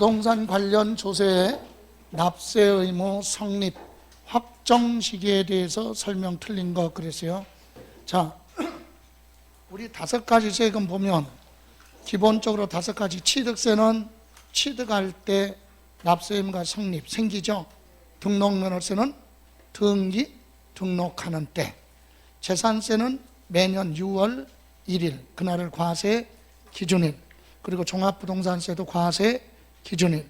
부동산 관련 조세의 납세 의무 성립 확정 시기에 대해서 설명 틀린 거 그랬어요. 자, 우리 5가지 세금 보면 기본적으로 5가지. 취득세는 취득할 때 납세 의무가 성립 생기죠. 등록면허세는 등록하는 때. 재산세는 매년 6월 1일 그날을 과세 기준일. 그리고 종합부동산세도 과세 기준일.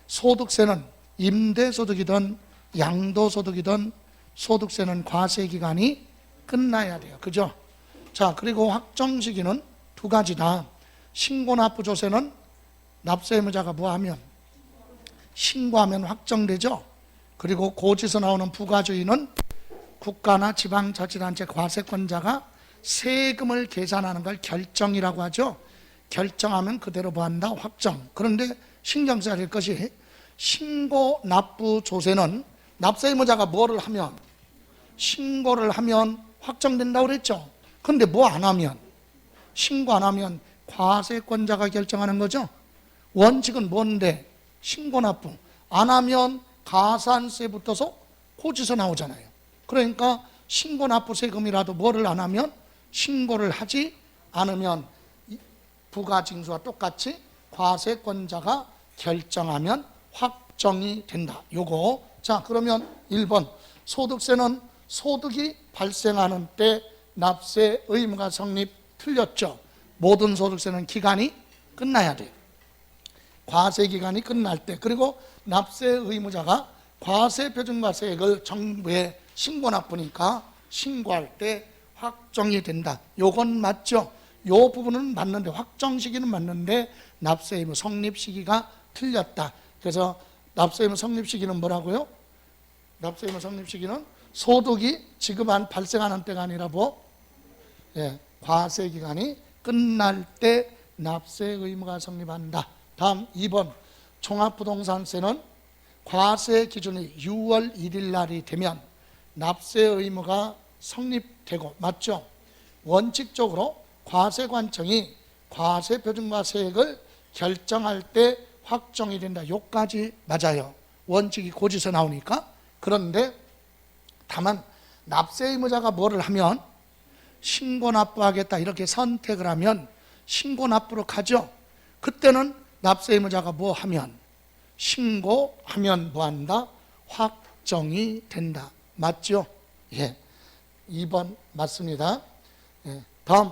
소득세는 임대소득이든 양도소득이든 소득세는 과세 기간이 끝나야 돼요. 그죠? 자, 그리고 확정 시기는 2가지다. 신고납부조세는 납세 의무자가 뭐하면? 신고하면 확정되죠. 그리고 고지서 나오는 부가주의는 국가나 지방자치단체 과세권자가 세금을 계산하는 걸 결정이라고 하죠. 결정하면 그대로 뭐한다? 확정. 그런데 신경 써야 될 것이 신고납부조세는 납세 의무자가 뭐를 하면? 신고를 하면 확정된다고 그랬죠. 그런데 뭐 안 하면? 신고 안 하면 과세권자가 결정하는 거죠. 원칙은 뭔데? 신고납부. 안 하면 가산세 붙어서 고지서 나오잖아요. 그러니까 신고납부 세금이라도 뭐를 안 하면? 신고를 하지 않으면 부가징수와 똑같이 과세권자가 결정하면 확정이 된다. 요거. 자, 그러면 1번 소득세는 소득이 발생하는 때 납세 의무가 성립. 틀렸죠. 모든 소득세는 기간이 끝나야 돼요. 과세 기간이 끝날 때. 그리고 납세 의무자가 과세표준과세액을 정부에 신고납부니까 신고할 때 확정이 된다. 요건 맞죠? 요 부분은 맞는데, 확정 시기는 맞는데 납세 의무 성립 시기가 틀렸다. 그래서 납세 의무 성립 시기는 뭐라고요? 납세 의무 성립 시기는 소득이 지급한 발생하는 때가 아니라 뭐? 과세 기간이 끝날 때 납세 의무가 성립한다. 다음 2번 종합부동산세는 과세 기준이 6월 1일 날이 되면 납세 의무가 성립되고, 맞죠? 원칙적으로 과세관청이 과세표준과세액을 결정할 때 확정이 된다. 요까지 맞아요. 원칙이 고지서 나오니까. 그런데 다만 납세 의무자가 뭐를 하면? 신고납부하겠다 이렇게 선택을 하면 신고납부로 가죠. 그때는 납세 의무자가 뭐 하면? 신고하면 뭐한다? 확정이 된다. 맞죠? 예. 2번 맞습니다. 예. 다음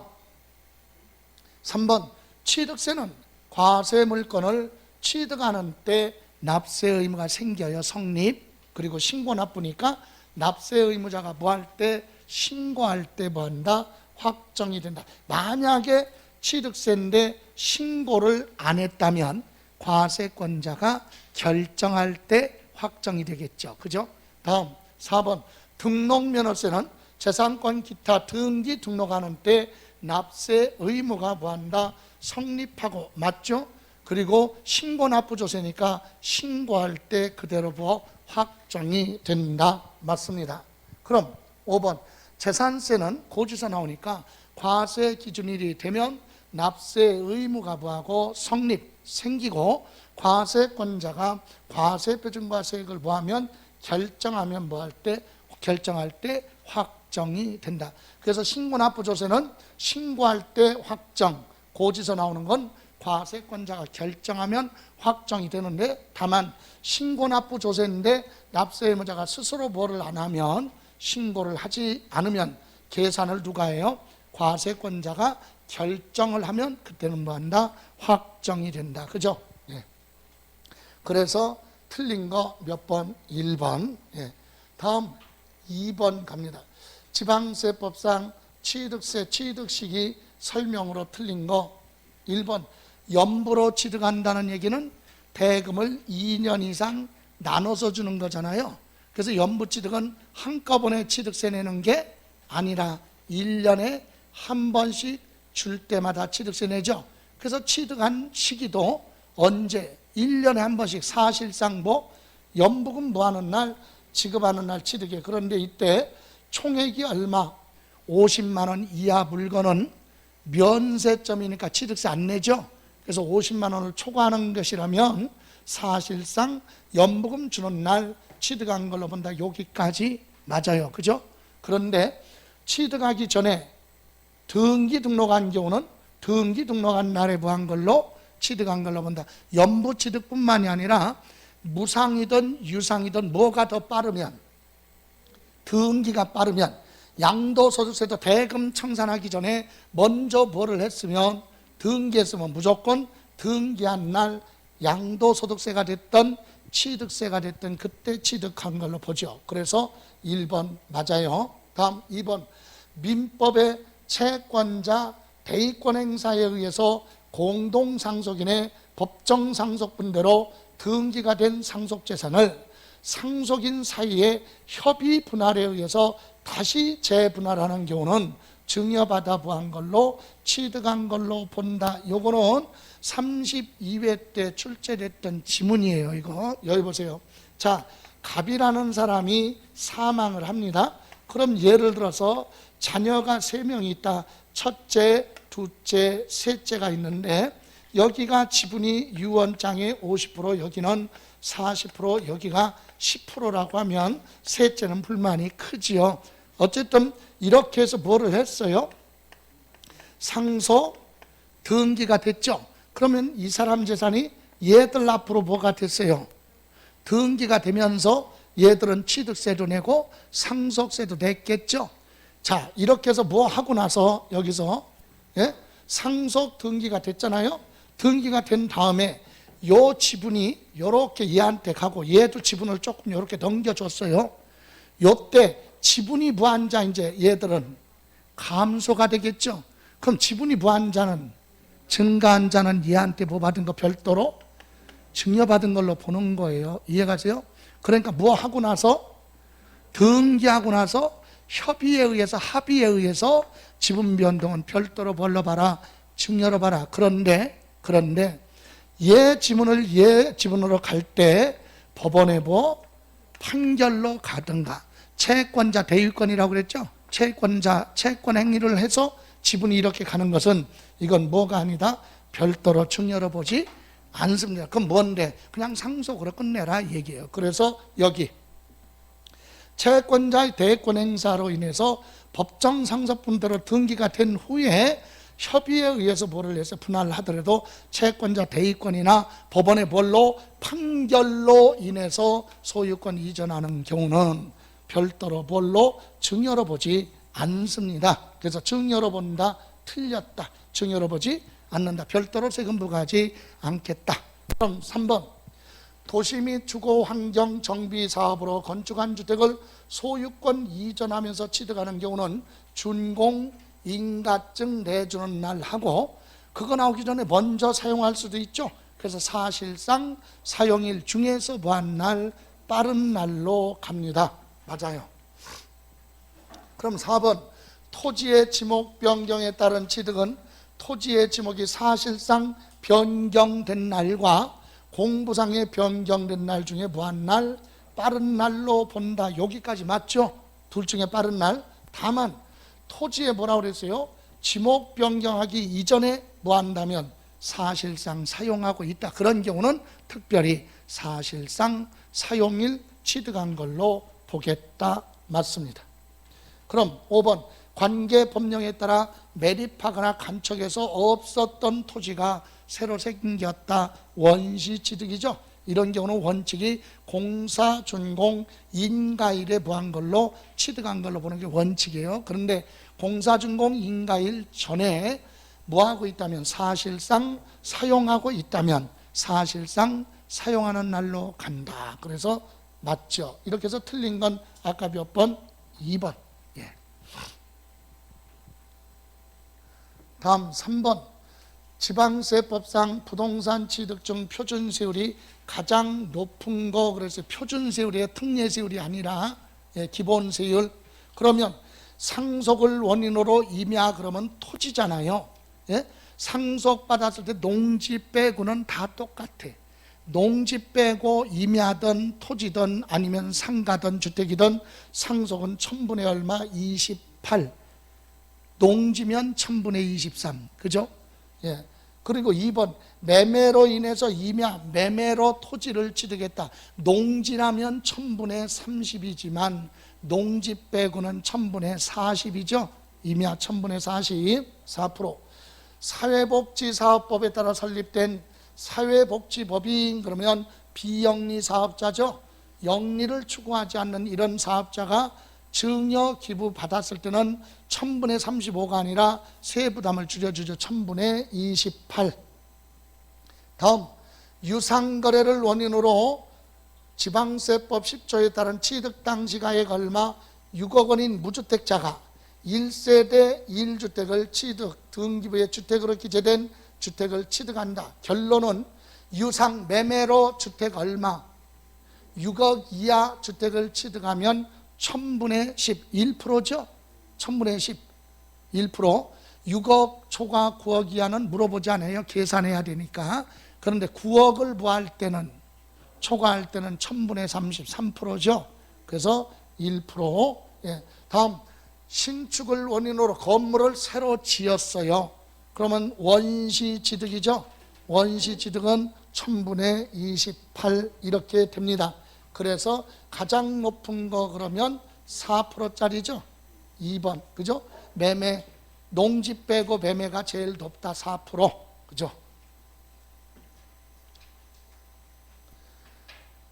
3번 취득세는 과세 물건을 취득하는 때 납세 의무가 생겨요. 성립. 그리고 신고납부니까 납세 의무자가 뭐 할 때? 신고할 때 뭐한다? 확정이 된다. 만약에 취득세인데 신고를 안 했다면 과세권자가 결정할 때 확정이 되겠죠. 그죠? 다음 4번 등록면허세는 재산권 기타 등기 등록하는 때 납세 의무가 뭐한다? 성립하고, 맞죠? 그리고 신고납부조세니까 신고할 때 그대로 뭐 확정이 된다. 맞습니다. 그럼 5번 재산세는 고지서 나오니까 과세 기준일이 되면 납세 의무가 뭐하고? 성립, 생기고, 과세권자가 과세표준과세액을 뭐하면? 결정하면 뭐할 때? 결정할 때 확정이 된다. 그래서 신고납부조세는 신고할 때 확정, 고지서 나오는 건 과세권자가 결정하면 확정이 되는데, 다만 신고납부조세인데 납세 의무자가 스스로 뭐를 안 하면, 신고를 하지 않으면 계산을 누가 해요? 과세권자가 결정을 하면 그때는 뭐한다? 확정이 된다. 그죠? 예. 그래서 틀린 거 몇 번? 1번. 예. 다음 2번 갑니다. 지방세법상 취득세 취득시기 설명으로 틀린 거 1번 연부로 취득한다는 얘기는 대금을 2년 이상 나눠서 주는 거잖아요. 그래서 연부취득은 한꺼번에 취득세 내는 게 아니라 1년에 한 번씩 줄 때마다 취득세 내죠. 그래서 취득한 시기도 언제? 1년에 한 번씩. 사실상 뭐 연부금 뭐하는 날? 지급하는 날 취득해. 그런데 이때 총액이 얼마? 50만 원 이하 물건은 면세점이니까 취득세 안 내죠. 그래서 50만 원을 초과하는 것이라면 사실상 연부금 주는 날 취득한 걸로 본다. 여기까지 맞아요. 그죠? 그런데 취득하기 전에 등기 등록한 경우는 등기 등록한 날에 부한 걸로 취득한 걸로 본다. 연부 취득뿐만이 아니라 무상이든 유상이든 뭐가 더 빠르면, 등기가 빠르면 양도소득세도 대금 청산하기 전에 먼저 뭐를 했으면, 등기했으면 무조건 등기한 날 양도소득세가 됐던 취득세가 됐던 그때 취득한 걸로 보죠. 그래서 1번 맞아요. 다음 2번, 민법의 채권자 대의권 행사에 의해서 공동상속인의 법정상속분대로 등기가 된 상속재산을 상속인 사이의 협의 분할에 의해서 다시 재분할하는 경우는 증여받아 부한 걸로 취득한 걸로 본다. 요거는 32회 때 출제됐던 지문이에요. 이거 여기 보세요. 자, 갑이라는 사람이 사망을 합니다. 그럼 예를 들어서 자녀가 3명이 있다. 첫째, 둘째, 셋째가 있는데 여기가 지분이 유언장에 50%, 여기는 40%, 여기가 10%라고 하면 셋째는 불만이 크지요. 어쨌든 이렇게 해서 뭐를 했어요? 상속 등기가 됐죠. 그러면 이 사람 재산이 얘들 앞으로 뭐가 됐어요? 등기가 되면서 얘들은 취득세도 내고 상속세도 냈겠죠. 자, 이렇게 해서 뭐 하고 나서 여기서 상속 등기가 됐잖아요. 등기가 된 다음에 요 지분이 요렇게 얘한테 가고 얘도 지분을 조금 요렇게 넘겨줬어요. 요때 지분이 부한 자 이제 얘들은 감소가 되겠죠. 그럼 지분이 부한 자는, 증가한 자는 얘한테 뭐 받은 거 별도로 증여받은 걸로 보는 거예요. 이해가세요? 그러니까 뭐 하고 나서, 등기하고 나서 협의에 의해서, 합의에 의해서 지분 변동은 별도로 뭘로 봐라? 증여로 봐라. 그런데 얘 지분을 얘 지분으로 갈 때 법원에 뭐 판결로 가든가, 채권자 대유권이라고 그랬죠. 채권 행위를 해서 지분이 이렇게 가는 것은 이건 뭐가 아니다? 별도로 증여로 보지 않습니다. 그럼 뭔데? 그냥 상속으로 끝내라 얘기예요. 그래서 여기 채권자의 대권 행사로 인해서 법정 상속분대로 등기가 된 후에 협의에 의해서 뭐를 해서 분할을 하더라도 채권자 대의권이나 법원의 뭘로 판결로 인해서 소유권 이전하는 경우는 별도로 뭘로 증여로 보지 않습니다. 그래서 증여로 본다, 틀렸다. 증여로 보지 않는다. 별도로 세금 부과하지 않겠다. 그럼 3번, 도시 및 주거 환경 정비 사업으로 건축한 주택을 소유권 이전하면서 취득하는 경우는 준공 인가증 내주는 날 하고, 그거 나오기 전에 먼저 사용할 수도 있죠. 그래서 사실상 사용일 중에서 뭐한 날, 빠른 날로 갑니다. 맞아요. 그럼 4번, 토지의 지목 변경에 따른 취득은 토지의 지목이 사실상 변경된 날과 공부상에 변경된 날 중에 뭐한 날, 빠른 날로 본다. 여기까지 맞죠? 둘 중에 빠른 날. 다만 토지에 뭐라고 그랬어요? 지목 변경하기 이전에 뭐 한다면 사실상 사용하고 있다. 그런 경우는 특별히 사실상 사용일 취득한 걸로 보겠다. 맞습니다. 그럼 5번, 관계 법령에 따라 매립하거나 간척해서 없었던 토지가 새로 생겼다. 원시 취득이죠. 이런 경우는 원칙이 공사, 준공, 인가일에 부한 걸로 취득한 걸로 보는 게 원칙이에요. 그런데 공사, 준공, 인가일 전에 뭐하고 있다면, 사실상 사용하고 있다면 사실상 사용하는 날로 간다. 그래서 맞죠. 이렇게 해서 틀린 건 아까 몇 번? 2번. 예. 다음 3번, 지방세법상 부동산 취득 중 표준세율이 가장 높은 거, 그래서 표준세율이 특례세율이 아니라 기본세율. 그러면 상속을 원인으로 임야, 그러면 토지잖아요. 상속받았을 때 농지 빼고는 다 똑같아. 농지 빼고 임야든 토지든 아니면 상가든 주택이든 상속은 1000분의 얼마? 28. 농지면 1000분의 23. 그죠? 그리고 2번 매매로 인해서 임야, 매매로 토지를 취득했다. 농지라면 1000분의 30이지만 농지 빼고는 1000분의 40이죠. 임야 1000분의 40, 4%. 사회복지사업법에 따라 설립된 사회복지법인, 그러면 비영리 사업자죠. 영리를 추구하지 않는 이런 사업자가 증여 기부 받았을 때는 1000분의 35가 아니라 세부담을 줄여주죠. 1000분의 28. 다음, 유상거래를 원인으로 지방세법 10조에 따른 취득 당시가액 얼마 6억 원인 무주택자가 1세대 1주택을 취득, 등기부에 주택으로 기재된 주택을 취득한다. 결론은 유상 매매로 주택 얼마 6억 이하 주택을 취득하면 1000분의 10, 1%죠. 1000분의 10, 1%. 6억 초과 9억 이하는 물어보지 않아요. 계산해야 되니까. 그런데 9억을 부할 때는, 초과할 때는 1000분의 30, 3%죠. 그래서 1%. 예. 다음, 신축을 원인으로 건물을 새로 지었어요. 그러면 원시취득이죠. 원시취득은 1000분의 28 이렇게 됩니다. 그래서 가장 높은 거 그러면 4%짜리죠. 2번, 그죠? 매매, 농지 빼고 매매가 제일 높다. 4%, 그죠?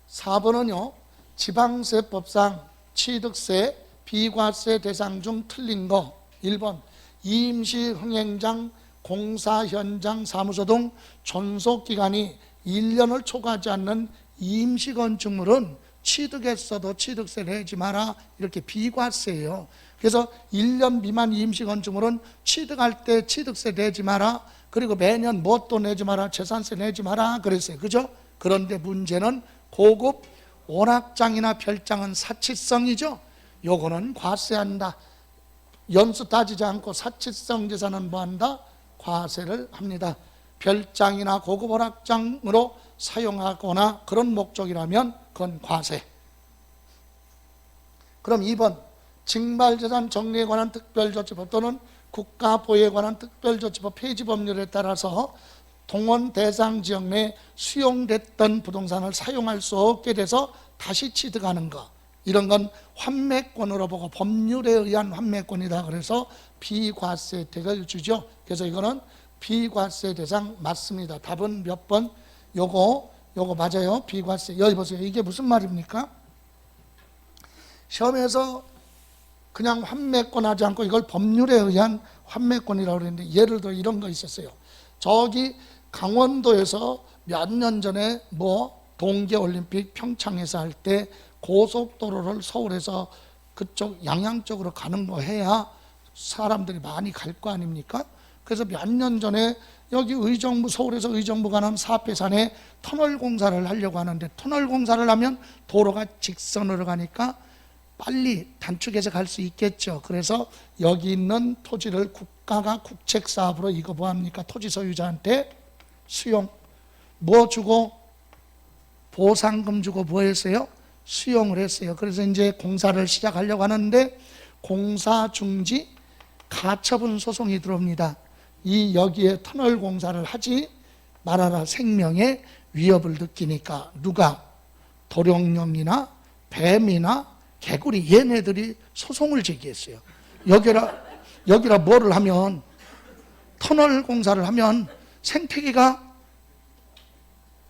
4번은요, 지방세법상 취득세, 비과세 대상 중 틀린 거. 1번, 임시 흥행장, 공사 현장, 사무소 등 존속기간이 1년을 초과하지 않는 임시건축물은 취득했어도 취득세 내지 마라. 이렇게 비과세예요. 그래서 1년 미만 임시건축물은 취득할 때 취득세 내지 마라. 그리고 매년 뭣도 내지 마라. 재산세 내지 마라. 그랬어요. 그죠? 그런데 문제는 고급 오락장이나 별장은 사치성이죠. 요거는 과세한다. 연수 따지지 않고 사치성 재산은 뭐한다? 과세를 합니다. 별장이나 고급 오락장으로 사용하거나 그런 목적이라면 그건 과세. 그럼 2번, 징발재산 정리에 관한 특별조치법 또는 국가보유에 관한 특별조치법 폐지 법률에 따라서 동원 대상 지역 내 수용됐던 부동산을 사용할 수 없게 돼서 다시 취득하는 것, 이런 건 환매권으로 보고 법률에 의한 환매권이다. 그래서 비과세 혜택을 주죠. 그래서 이거는 비과세 대상 맞습니다. 답은 몇 번? 요거 맞아요. 비과세. 여기 보세요. 이게 무슨 말입니까? 시험에서 그냥 환매권 하지 않고 이걸 법률에 의한 환매권이라고 그랬는데, 예를 들어 이런 거 있었어요. 저기 강원도에서 몇 년 전에 동계올림픽 평창에서 할 때 고속도로를 서울에서 그쪽 양양 쪽으로 가는 거 해야 사람들이 많이 갈 거 아닙니까? 그래서 몇 년 전에 여기 의정부, 서울에서 의정부 가는 사패산에 터널 공사를 하려고 하는데, 터널 공사를 하면 도로가 직선으로 가니까 빨리 단축해서 갈 수 있겠죠. 그래서 여기 있는 토지를 국가가 국책사업으로 이거 뭐합니까? 토지 소유자한테 수용, 뭐 주고? 보상금 주고 뭐 했어요? 수용을 했어요. 그래서 이제 공사를 시작하려고 하는데 공사 중지 가처분 소송이 들어옵니다. 여기에 터널 공사를 하지 말아라. 생명의 위협을 느끼니까. 누가? 도룡령이나 뱀이나 개구리, 얘네들이 소송을 제기했어요. 여기라 뭐를 하면, 터널 공사를 하면 생태계가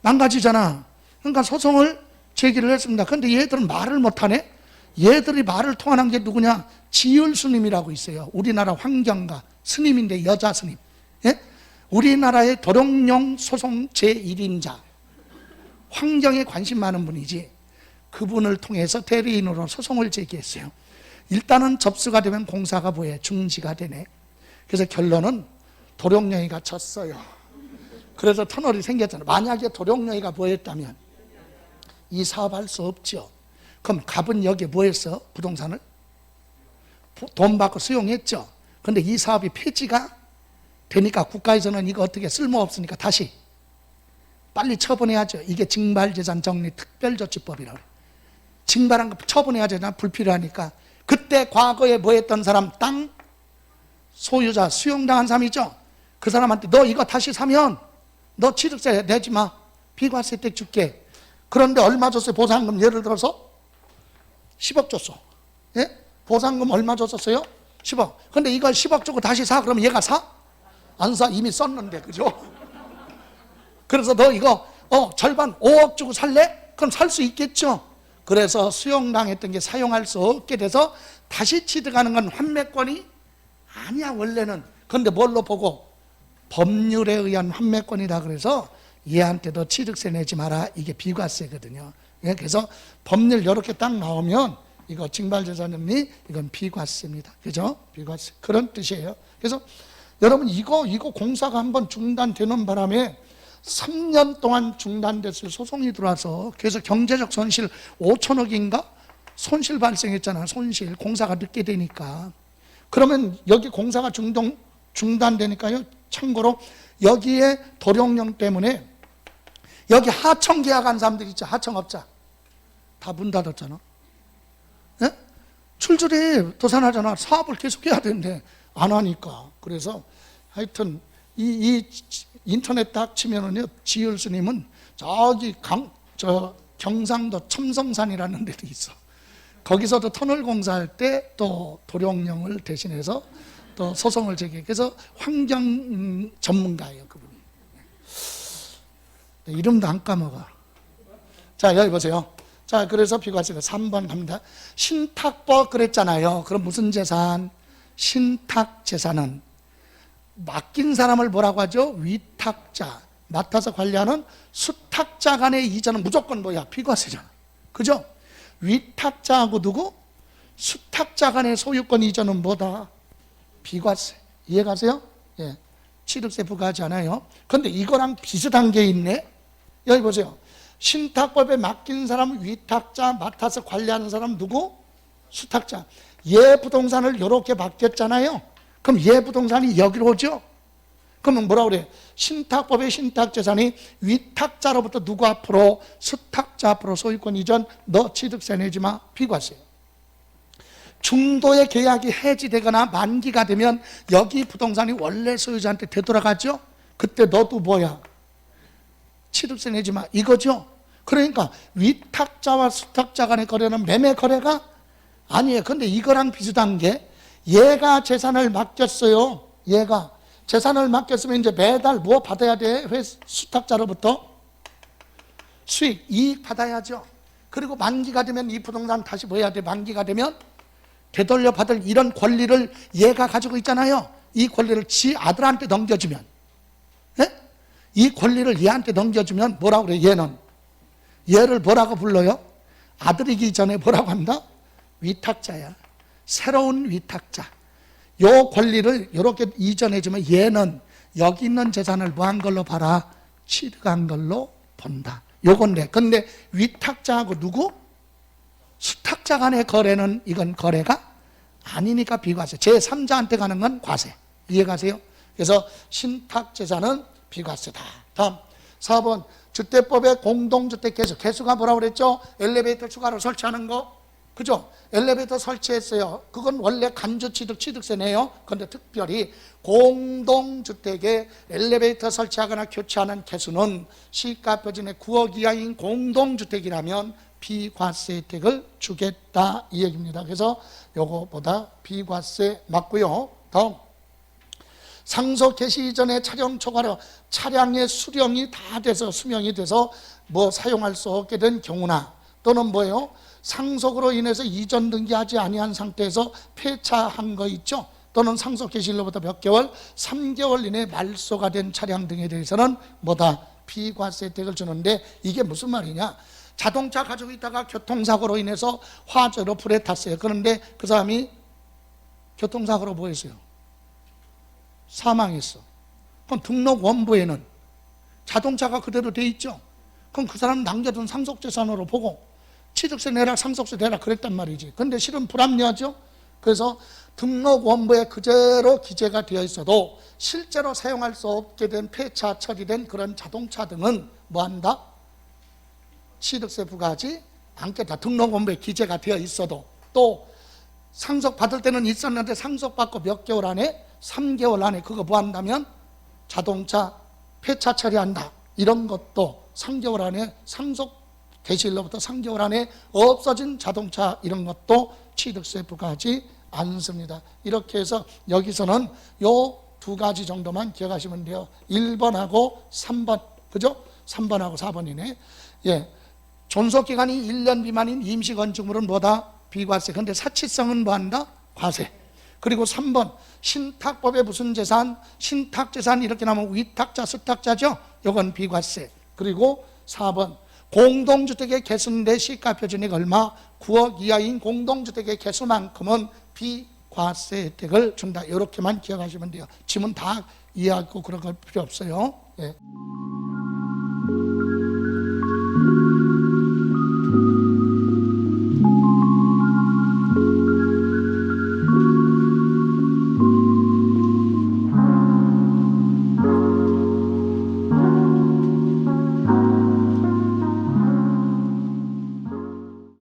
망가지잖아. 그러니까 소송을 제기를 했습니다. 그런데 얘들은 말을 못하네. 얘들이 말을 통하는 게 누구냐? 지율 스님이라고 있어요. 우리나라 환경가 스님인데 여자 스님. 예? 우리나라의 도룡령 소송 제1인자, 환경에 관심 많은 분이지. 그분을 통해서 대리인으로 소송을 제기했어요. 일단은 접수가 되면 공사가 뭐예요? 중지가 되네. 그래서 결론은 도룡령이가 졌어요. 그래서 터널이 생겼잖아요. 만약에 도룡령이가 뭐 했다면 이 사업할 수 없죠. 그럼 갑은 여기에 뭐 했어? 부동산을 돈 받고 수용했죠. 그런데 이 사업이 폐지가 되니까 국가에서는 이거 어떻게 쓸모없으니까 다시 빨리 처분해야죠. 이게 징발재산 정리 특별조치법이라고 그래요. 징발한 거 처분해야 되잖아. 불필요하니까. 그때 과거에 뭐 했던 사람, 땅 소유자 수용당한 사람이죠. 그 사람한테 너 이거 다시 사면 너 취득세 내지 마. 비과세 혜택 줄게. 그런데 얼마 줬어요? 보상금 예를 들어서 10억 줬어. 예? 보상금 얼마 줬었어요? 10억. 근데 이걸 10억 주고 다시 사. 그러면 얘가 사? 안 사. 이미 썼는데. 그죠? 그래서 너 이거 절반 5억 주고 살래? 그럼 살 수 있겠죠? 그래서 수용당했던 게 사용할 수 없게 돼서 다시 취득하는 건 환매권이 아니야 원래는. 그런데 뭘로 보고? 법률에 의한 환매권이라 그래서 얘한테도 취득세 내지 마라. 이게 비과세거든요. 예, 그래서 법률 이렇게 딱 나오면 이거 징발재산금리 이건 비과세입니다. 그죠? 비과세 그런 뜻이에요. 그래서 여러분 이거 공사가 한번 중단되는 바람에 3년 동안 중단됐어요. 소송이 들어와서. 그래서 경제적 손실 5천억인가 손실 발생했잖아. 손실. 공사가 늦게 되니까. 그러면 여기 공사가 중단되니까요. 참고로 여기에 도룡령 때문에 여기 하청 계약한 사람들 있죠. 하청업자 다 문 닫았잖아. 예? 출줄이 도산하잖아. 사업을 계속해야 되는데 안 하니까. 그래서 하여튼 이 인터넷 딱 치면은요, 지율 스님은 저기 경상도 첨성산이라는 데도 있어. 거기서도 터널 공사할 때 또 도룡령을 대신해서 또 소송을 제기해. 그래서 환경 전문가예요, 그분이. 이름도 안 까먹어. 자, 여기 보세요. 자, 그래서 비과세가 3번 갑니다. 신탁법 그랬잖아요. 그럼 무슨 재산? 신탁 재산은 맡긴 사람을 뭐라고 하죠? 위탁자. 맡아서 관리하는 수탁자 간의 이전은 무조건 뭐야? 비과세잖아. 그죠? 위탁자하고 누구? 수탁자 간의 소유권 이전은 뭐다? 비과세. 이해가세요? 예. 취득세 부과하지 않아요. 그런데 이거랑 비슷한 게 있네. 여기 보세요. 신탁법에 맡긴 사람 위탁자, 맡아서 관리하는 사람 누구? 수탁자. 얘 부동산을 이렇게 맡겼잖아요. 그럼 얘 부동산이 여기로 오죠? 그러면 뭐라 그래? 신탁법의 신탁재산이 위탁자로부터 누구 앞으로? 수탁자 앞으로 소유권 이전. 너 취득세 내지 마. 비과세요. 중도의 계약이 해지되거나 만기가 되면 여기 부동산이 원래 소유자한테 되돌아가죠? 그때 너도 뭐야? 취득세 내지 마. 이거죠? 그러니까 위탁자와 수탁자 간의 거래는 매매 거래가 아니에요. 근데 이거랑 비슷한 게 얘가 재산을 맡겼어요. 얘가 재산을 맡겼으면 이제 매달 뭐 받아야 돼? 수탁자로부터 수익, 이익 받아야죠. 그리고 만기가 되면 이 부동산 다시 뭐 해야 돼? 만기가 되면 되돌려 받을 이런 권리를 얘가 가지고 있잖아요. 이 권리를 지 아들한테 넘겨주면, 예? 이 권리를 얘한테 넘겨주면 뭐라고 그래? 얘를 뭐라고 불러요? 아들이기 전에 뭐라고 한다? 위탁자야. 새로운 위탁자. 요 권리를 이렇게 이전해주면 얘는 여기 있는 재산을 뭐 한 걸로 봐라? 취득한 걸로 본다. 요건데. 근데 위탁자하고 누구? 수탁자 간의 거래는 이건 거래가 아니니까 비과세. 제3자한테 가는 건 과세. 이해가세요? 그래서 신탁재산은 비과세다. 다음 4번 주택법의 공동주택 개수. 개수가 뭐라고 그랬죠? 엘리베이터 추가로 설치하는 거. 그죠? 엘리베이터 설치했어요. 그건 원래 간주취득 취득세 내요. 그런데 특별히 공동주택에 엘리베이터 설치하거나 교체하는 개수는 시가 표준의 9억 이하인 공동주택이라면 비과세 혜택을 주겠다 이 얘기입니다. 그래서 요거보다 비과세 맞고요. 다음 상속 개시 이전에 차량 초과로 차량의 수령이 다 돼서 수명이 돼서 뭐 사용할 수 없게 된 경우나 또는 뭐예요? 상속으로 인해서 이전 등기하지 아니한 상태에서 폐차한 거 있죠? 또는 상속 개시일로부터 몇 개월, 3개월 이내에 말소가 된 차량 등에 대해서는 뭐다? 비과세 혜택을 주는데 이게 무슨 말이냐? 자동차 가지고 있다가 교통사고로 인해서 화재로 불에 탔어요. 그런데 그 사람이 교통사고로 뭐 했어요? 사망했어. 그럼 등록 원부에는 자동차가 그대로 돼 있죠? 그럼 그 사람 남겨둔 상속재산으로 보고 취득세 내라, 상속세 내라 그랬단 말이지. 근데 실은 불합리하죠? 그래서 등록 원부에 그대로 기재가 되어 있어도 실제로 사용할 수 없게 된 폐차 처리된 그런 자동차 등은 뭐한다? 취득세 부과하지 않겠다. 등록 원부에 기재가 되어 있어도. 또 상속 받을 때는 있었는데 상속받고 몇 개월 안에 3개월 안에 그거 뭐 한다면 자동차 폐차 처리한다. 이런 것도 3개월 안에 상속 개시일로부터 3개월 안에 없어진 자동차 이런 것도 취득세 부과하지 않습니다. 이렇게 해서 여기서는 요 두 가지 정도만 기억하시면 돼요. 1번하고 3번. 그죠? 3번하고 4번이네. 예. 존속기간이 1년 미만인 임시건축물은 뭐다? 비과세. 근데 사치성은 뭐한다? 과세. 그리고 3번 신탁법에 무슨 재산? 신탁재산 이렇게 나오면 위탁자, 수탁자죠? 이건 비과세. 그리고 4번 공동주택의 개수인데 시가표준액 얼마? 9억 이하인 공동주택의 개수만큼은 비과세 혜택을 준다. 이렇게만 기억하시면 돼요. 지문 다 이해하고 그런 걸 필요 없어요. 예.